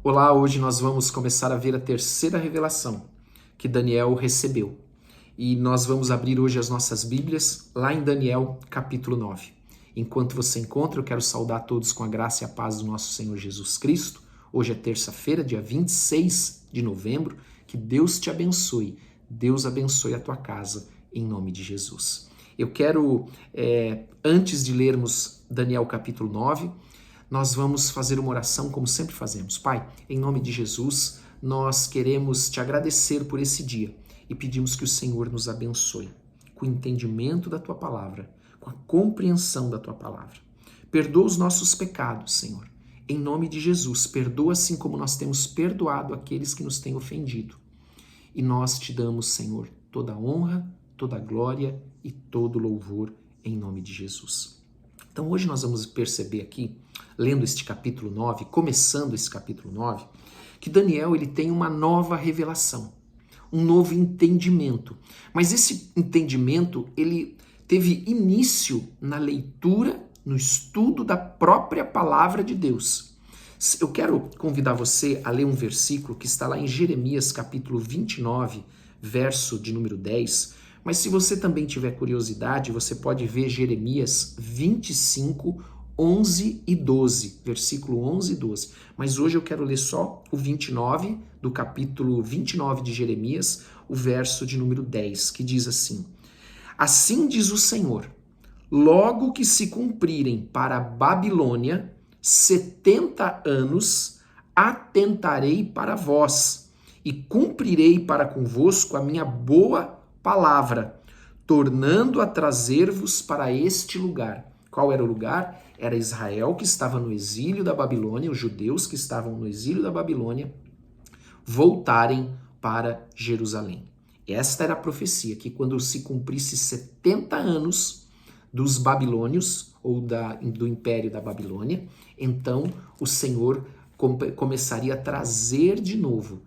Olá, hoje nós vamos começar a ver a terceira revelação que Daniel recebeu. E nós vamos abrir hoje as nossas Bíblias lá em Daniel, capítulo 9. Enquanto você encontra, eu quero saudar todos com a graça e a paz do nosso Senhor Jesus Cristo. Hoje é terça-feira, dia 26 de novembro. Que Deus te abençoe. Deus abençoe a tua casa, em nome de Jesus. Eu quero, antes de lermos Daniel capítulo 9, nós vamos fazer uma oração como sempre fazemos. Pai, em nome de Jesus, nós queremos te agradecer por esse dia e pedimos que o Senhor nos abençoe com o entendimento da tua palavra, com a compreensão da tua palavra. Perdoa os nossos pecados, Senhor. Em nome de Jesus, perdoa assim como nós temos perdoado aqueles que nos têm ofendido. E nós te damos, Senhor, toda a honra, toda a glória e todo o louvor em nome de Jesus. Então hoje nós vamos perceber aqui, lendo este capítulo 9, começando esse capítulo 9, que Daniel ele tem uma nova revelação, um novo entendimento. Mas esse entendimento ele teve início na leitura, no estudo da própria palavra de Deus. Eu quero convidar você a ler um versículo que está lá em Jeremias capítulo 29, verso de número 10, mas se você também tiver curiosidade, você pode ver Jeremias 25, 11 e 12, versículo 11 e 12. Mas hoje eu quero ler só o 29, do capítulo 29 de Jeremias, o verso de número 10, que diz assim: Assim diz o Senhor, logo que se cumprirem para a Babilônia 70 anos, atentarei para vós e cumprirei para convosco a minha boa palavra, tornando a trazer-vos para este lugar. Qual era o lugar? Era Israel, que estava no exílio da Babilônia, os judeus que estavam no exílio da Babilônia, voltarem para Jerusalém. Esta era a profecia, que quando se cumprisse 70 anos dos babilônios, ou do império da Babilônia, então o Senhor começaria a trazer de novo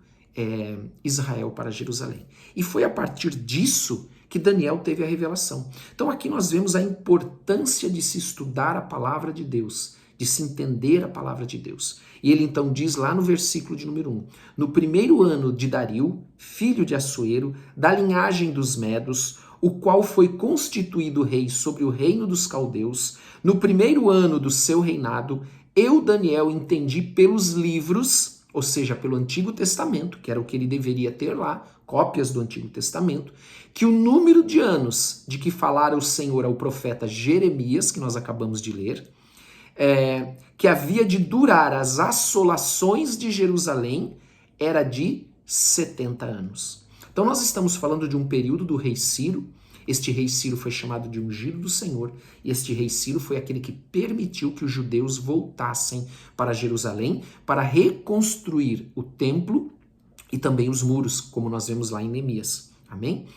Israel para Jerusalém. E foi a partir disso que Daniel teve a revelação. Então aqui nós vemos a importância de se estudar a palavra de Deus, de se entender a palavra de Deus. E ele então diz lá no versículo de número 1, no primeiro ano de Dario, filho de Assuero, da linhagem dos Medos, o qual foi constituído rei sobre o reino dos caldeus, no primeiro ano do seu reinado, eu, Daniel, entendi pelos livros, ou seja, pelo Antigo Testamento, que era o que ele deveria ter lá, cópias do Antigo Testamento, que o número de anos de que falara o Senhor ao profeta Jeremias, que nós acabamos de ler, que havia de durar as assolações de Jerusalém, era de 70 anos. Então nós estamos falando de um período do rei Ciro. Este rei Ciro foi chamado de ungido do Senhor, e este rei Ciro foi aquele que permitiu que os judeus voltassem para Jerusalém para reconstruir o templo e também os muros, como nós vemos lá em Neemias. Amém?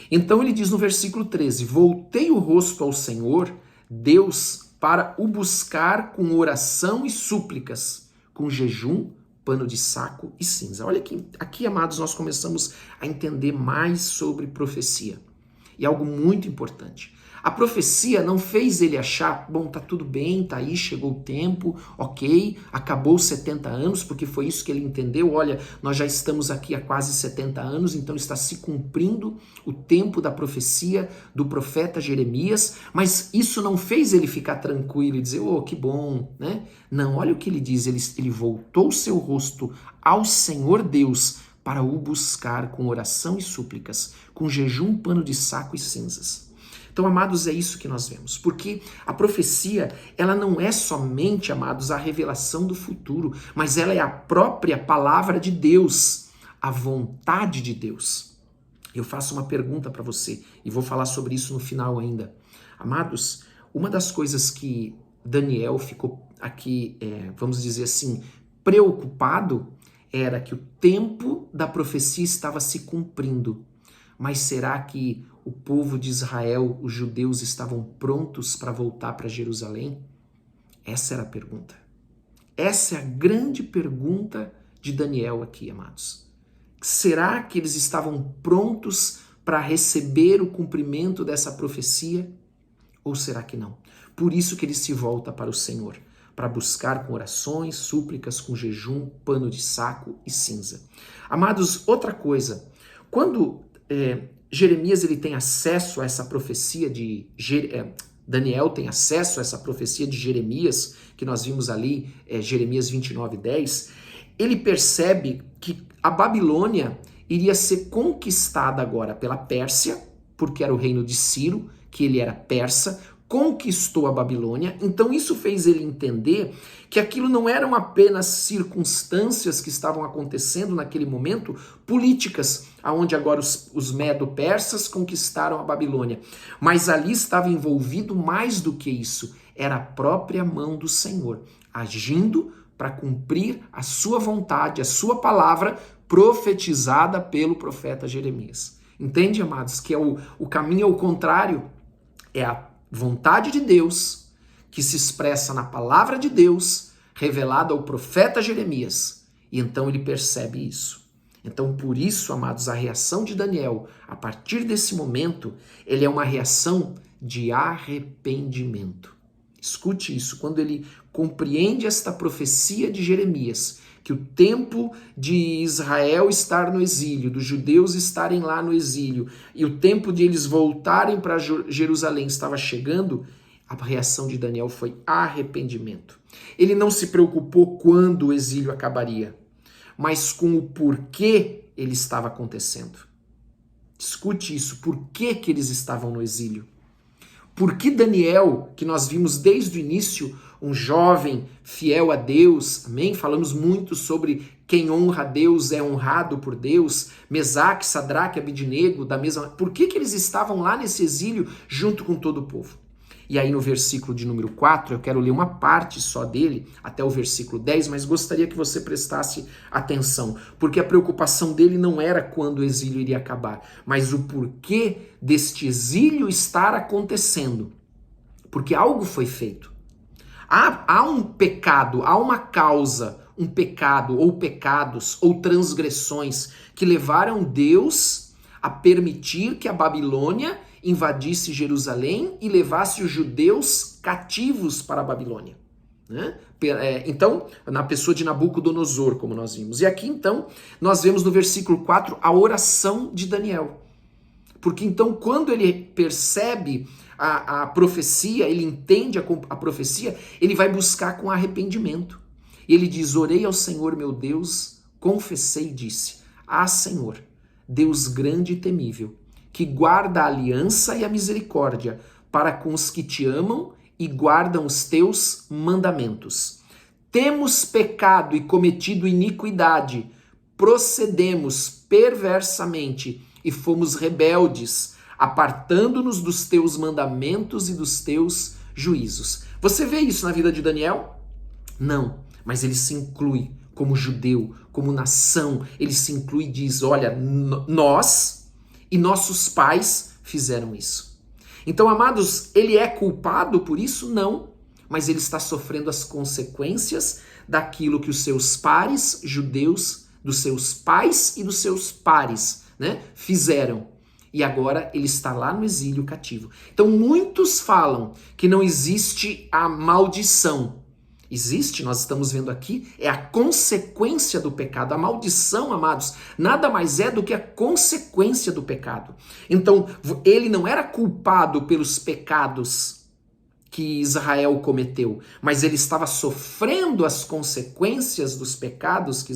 Então ele diz no versículo 13, voltei o rosto ao Senhor, Deus, para o buscar com oração e súplicas, com jejum, pano de saco e cinza. Olha aqui, amados, nós começamos a entender mais sobre profecia. E algo muito importante. A profecia não fez ele achar, bom, tá tudo bem, tá aí, chegou o tempo, ok, acabou os 70 anos, porque foi isso que ele entendeu. Olha, nós já estamos aqui há quase 70 anos, então está se cumprindo o tempo da profecia do profeta Jeremias, mas isso não fez ele ficar tranquilo e dizer, oh, que bom, né? Não, olha o que ele diz, ele voltou seu rosto ao Senhor Deus, para o buscar com oração e súplicas, com jejum, pano de saco e cinzas. Então, amados, é isso que nós vemos, porque a profecia, ela não é somente, amados, a revelação do futuro, mas ela é a própria palavra de Deus, a vontade de Deus. Eu faço uma pergunta para você, e vou falar sobre isso no final ainda. Amados, uma das coisas que Daniel ficou aqui, vamos dizer assim, preocupado, era que o tempo da profecia estava se cumprindo. Mas será que o povo de Israel, os judeus, estavam prontos para voltar para Jerusalém? Essa era a pergunta. Essa é a grande pergunta de Daniel aqui, amados. Será que eles estavam prontos para receber o cumprimento dessa profecia? Ou será que não? Por isso que ele se volta para o Senhor, para buscar com orações, súplicas, com jejum, pano de saco e cinza. Amados, outra coisa, quando Jeremias ele tem acesso a essa profecia de Daniel tem acesso a essa profecia de Jeremias, que nós vimos ali, Jeremias 29:10, ele percebe que a Babilônia iria ser conquistada agora pela Pérsia, porque era o reino de Ciro, que ele era persa, conquistou a Babilônia. Então isso fez ele entender que aquilo não eram apenas circunstâncias que estavam acontecendo naquele momento, políticas, aonde agora os medo-persas conquistaram a Babilônia, mas ali estava envolvido mais do que isso, era a própria mão do Senhor, agindo para cumprir a sua vontade, a sua palavra profetizada pelo profeta Jeremias. Entende, amados, que o caminho ao contrário, é a vontade de Deus que se expressa na palavra de Deus revelada ao profeta Jeremias. E então ele percebe isso. Então, por isso, amados, a reação de Daniel, a partir desse momento, ele é uma reação de arrependimento. Escute isso, quando ele compreende esta profecia de Jeremias, que o tempo de Israel estar no exílio, dos judeus estarem lá no exílio, e o tempo de eles voltarem para Jerusalém estava chegando, a reação de Daniel foi arrependimento. Ele não se preocupou quando o exílio acabaria, mas com o porquê ele estava acontecendo. Escute isso, por que eles estavam no exílio? Por que Daniel, que nós vimos desde o início, um jovem fiel a Deus, amém? Falamos muito sobre quem honra a Deus é honrado por Deus, Mesaque, Sadraque, Abidnego, da mesma... Por que eles estavam lá nesse exílio junto com todo o povo? E aí no versículo de número 4, eu quero ler uma parte só dele, até o versículo 10, mas gostaria que você prestasse atenção, porque a preocupação dele não era quando o exílio iria acabar, mas o porquê deste exílio estar acontecendo. Porque algo foi feito. Há um pecado, há uma causa, um pecado, ou pecados, ou transgressões que levaram Deus a permitir que a Babilônia invadisse Jerusalém e levasse os judeus cativos para a Babilônia. Né? Então, na pessoa de Nabucodonosor, como nós vimos. E aqui, então, nós vemos no versículo 4 a oração de Daniel. Porque, então, quando ele percebe a profecia, ele entende a profecia, ele vai buscar com arrependimento. E ele diz, orei ao Senhor meu Deus, confessei e disse, Senhor, Deus grande e temível, que guarda a aliança e a misericórdia para com os que te amam e guardam os teus mandamentos. Temos pecado e cometido iniquidade, procedemos perversamente e fomos rebeldes, apartando-nos dos teus mandamentos e dos teus juízos. Você vê isso na vida de Daniel? Não, mas ele se inclui como judeu, como nação, ele se inclui e diz, olha, nós e nossos pais fizeram isso. Então, amados, ele é culpado por isso? Não, mas ele está sofrendo as consequências daquilo que os seus pares judeus, dos seus pais e dos seus pares, né, fizeram. E agora ele está lá no exílio cativo. Então muitos falam que não existe a maldição. Existe, nós estamos vendo aqui, é a consequência do pecado. A maldição, amados, nada mais é do que a consequência do pecado. Então ele não era culpado pelos pecados que Israel cometeu, mas ele estava sofrendo as consequências dos pecados que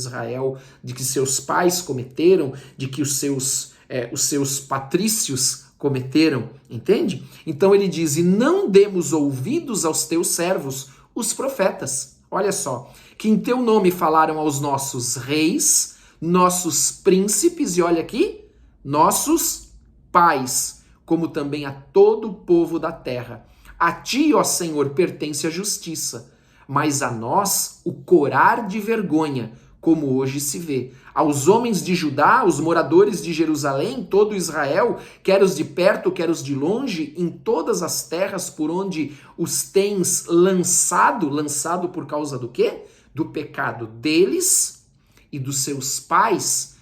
de que seus pais cometeram, de que os seus patrícios cometeram, entende? Então ele diz, e não demos ouvidos aos teus servos, os profetas. Olha só, que em teu nome falaram aos nossos reis, nossos príncipes, e olha aqui, nossos pais, como também a todo o povo da terra. A ti, ó Senhor, pertence a justiça, mas a nós o corar de vergonha, como hoje se vê. Aos homens de Judá, os moradores de Jerusalém, todo Israel, quer os de perto, quer os de longe, em todas as terras por onde os tens lançado por causa do quê? Do pecado deles e dos seus pais,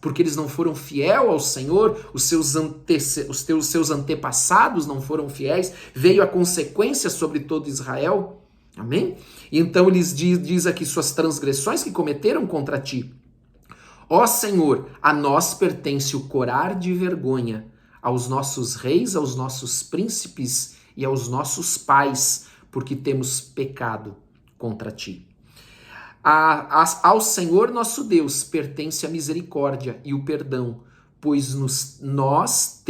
porque eles não foram fiel ao Senhor, os seus antepassados não foram fiéis, veio a consequência sobre todo Israel. Amém? E então eles diz aqui suas transgressões que cometeram contra ti. Ó Senhor, a nós pertence o corar de vergonha, aos nossos reis, aos nossos príncipes e aos nossos pais, porque temos pecado contra ti. Ao Senhor nosso Deus pertence a misericórdia e o perdão, pois nós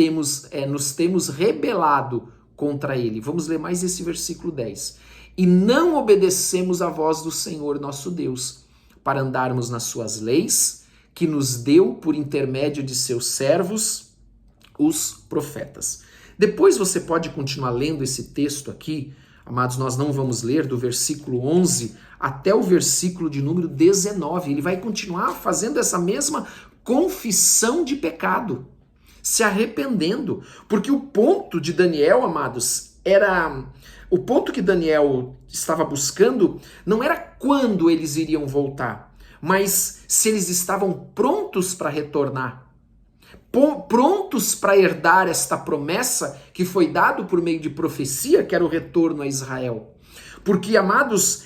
nos temos rebelado contra ele. Vamos ler mais esse versículo 10. E não obedecemos à voz do Senhor nosso Deus, para andarmos nas suas leis, que nos deu por intermédio de seus servos, os profetas. Depois você pode continuar lendo esse texto aqui, amados, nós não vamos ler do versículo 11 até o versículo de número 19. Ele vai continuar fazendo essa mesma confissão de pecado, se arrependendo, porque o ponto de Daniel, amados, o ponto que Daniel estava buscando não era quando eles iriam voltar, mas se eles estavam prontos para retornar, prontos para herdar esta promessa que foi dado por meio de profecia, que era o retorno a Israel. Porque, amados,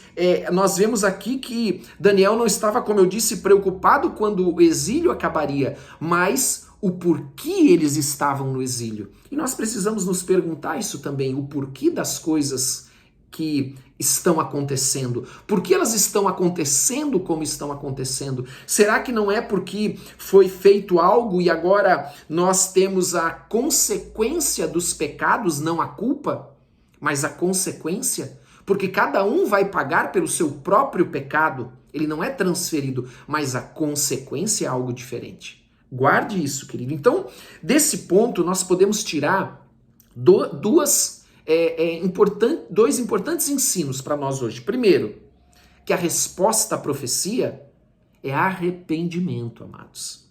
nós vemos aqui que Daniel não estava, como eu disse, preocupado quando o exílio acabaria, mas o porquê eles estavam no exílio. E nós precisamos nos perguntar isso também, o porquê das coisas que estão acontecendo. Por que elas estão acontecendo como estão acontecendo? Será que não é porque foi feito algo e agora nós temos a consequência dos pecados, não a culpa, mas a consequência? Porque cada um vai pagar pelo seu próprio pecado. Ele não é transferido, mas a consequência é algo diferente. Guarde isso, querido. Então, desse ponto, nós podemos tirar dois importantes ensinos para nós hoje. Primeiro, que a resposta à profecia é arrependimento, amados.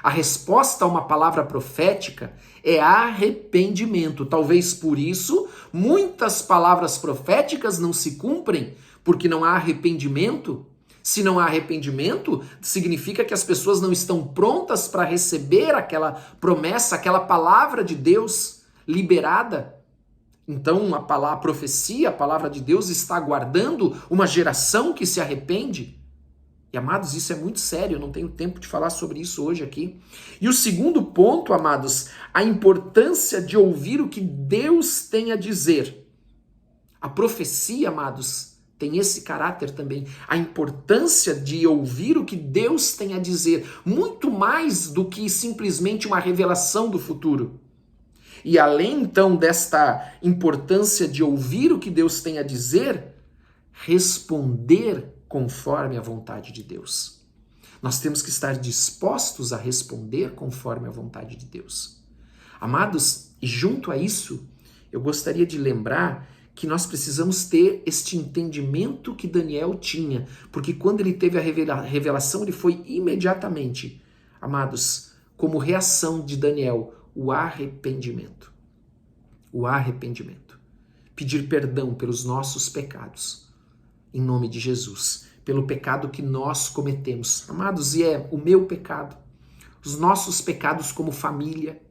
A resposta a uma palavra profética é arrependimento. Talvez por isso muitas palavras proféticas não se cumprem, porque não há arrependimento. Se não há arrependimento, significa que as pessoas não estão prontas para receber aquela promessa, aquela palavra de Deus liberada. Então a profecia, a palavra de Deus está aguardando uma geração que se arrepende. E, amados, isso é muito sério, eu não tenho tempo de falar sobre isso hoje aqui. E o segundo ponto, amados, a importância de ouvir o que Deus tem a dizer. A profecia, amados, tem esse caráter também. A importância de ouvir o que Deus tem a dizer, muito mais do que simplesmente uma revelação do futuro. E além, então, desta importância de ouvir o que Deus tem a dizer, responder conforme a vontade de Deus. Nós temos que estar dispostos a responder conforme a vontade de Deus. Amados, e junto a isso, eu gostaria de lembrar que nós precisamos ter este entendimento que Daniel tinha, porque quando ele teve a revelação, ele foi imediatamente, amados, como reação de Daniel, o arrependimento. O arrependimento. Pedir perdão pelos nossos pecados. Em nome de Jesus, pelo pecado que nós cometemos. Amados, e é o meu pecado, os nossos pecados como família,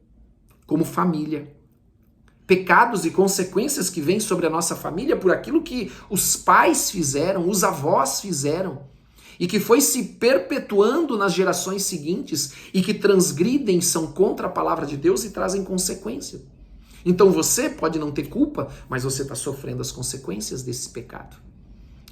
pecados e consequências que vêm sobre a nossa família por aquilo que os pais fizeram, os avós fizeram, e que foi se perpetuando nas gerações seguintes e que transgridem, são contra a palavra de Deus e trazem consequência. Então você pode não ter culpa, mas você está sofrendo as consequências desse pecado.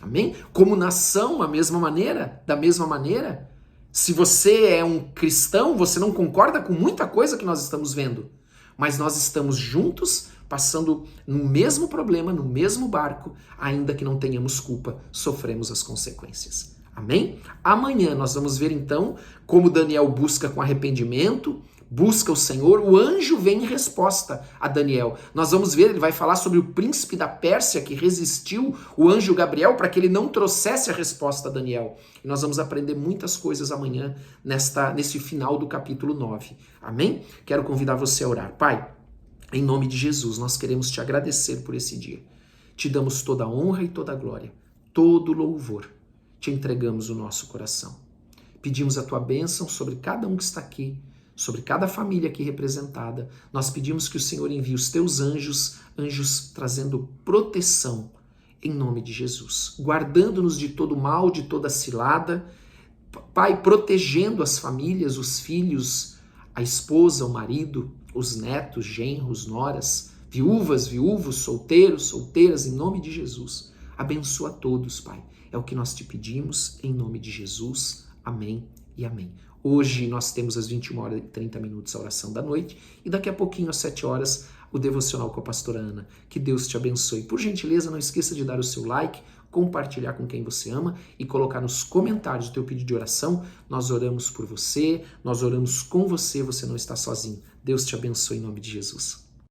Amém? Como nação, da mesma maneira, se você é um cristão, você não concorda com muita coisa que nós estamos vendo, mas nós estamos juntos, passando no mesmo problema, no mesmo barco, ainda que não tenhamos culpa, sofremos as consequências. Amém? Amanhã nós vamos ver então como Daniel busca com arrependimento, busca o Senhor, o anjo vem em resposta a Daniel. Nós vamos ver, ele vai falar sobre o príncipe da Pérsia que resistiu o anjo Gabriel para que ele não trouxesse a resposta a Daniel. E nós vamos aprender muitas coisas amanhã nesse final do capítulo 9. Amém? Quero convidar você a orar. Pai, em nome de Jesus, nós queremos te agradecer por esse dia. Te damos toda a honra e toda a glória, todo o louvor. Te entregamos o nosso coração. Pedimos a tua bênção sobre cada um que está aqui, sobre cada família aqui representada. Nós pedimos que o Senhor envie os teus anjos trazendo proteção em nome de Jesus, guardando-nos de todo mal, de toda cilada, Pai, protegendo as famílias, os filhos, a esposa, o marido, os netos, genros, noras, viúvas, viúvos, solteiros, solteiras, em nome de Jesus. Abençoa todos, Pai. É o que nós te pedimos, em nome de Jesus. Amém e amém. Hoje nós temos às 21h30 a oração da noite e daqui a pouquinho, às 7h, o devocional com a pastora Ana. Que Deus te abençoe. Por gentileza, não esqueça de dar o seu like, compartilhar com quem você ama e colocar nos comentários o teu pedido de oração. Nós oramos por você, nós oramos com você, você não está sozinho. Deus te abençoe em nome de Jesus.